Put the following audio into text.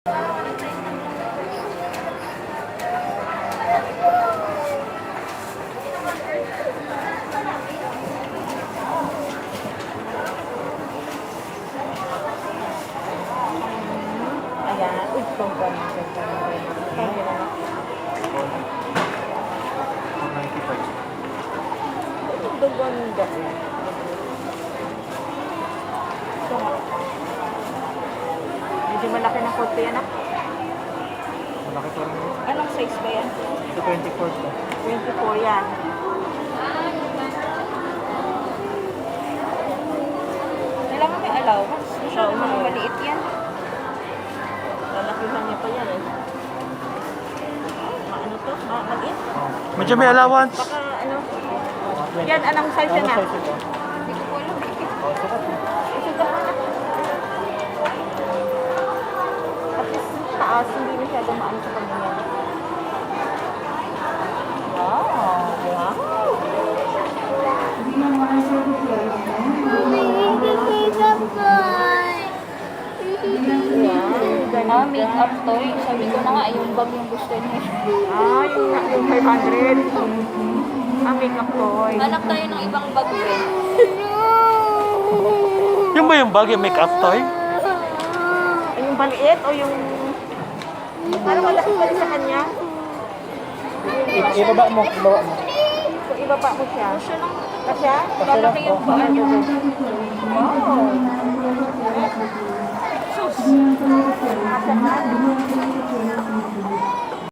Ayan. Uy, panggan. Itong dogon dati. Ito nga. Medyo malaki ng kote yan, ah. Malaki pa rin yun. Anong size ba yan? Ito 24 to. 24 yan. Kailangan may allowance. Masyado naman maliit yan. Lalakihan niya pa yan eh. Ano to? Maliit? Medyo may allowance. Baka ano? Yan, anong size yan ah? Ano size ito? Hindi ko alam. Oh, sukat mo. Isugat mo na. At least taas, hindi masyado maano sa kanya yan. Wow! Wow! Ah, make-up toy. Sabi ko na nga, yung bag yung gusto niya. Ah, yung 500. Ah, makeup toy. Hanap tayo ng ibang bag rin. Yung ba yung bag, yung make-up toy? Yung maliit o yung... Parang malaki pa rin sa kanya. Ibaba mo, ibaba mo. So, ibaba mo siya. Siya lang. Kasya? Lalaki yung paan niya. Wow! Sus! Kasya nga.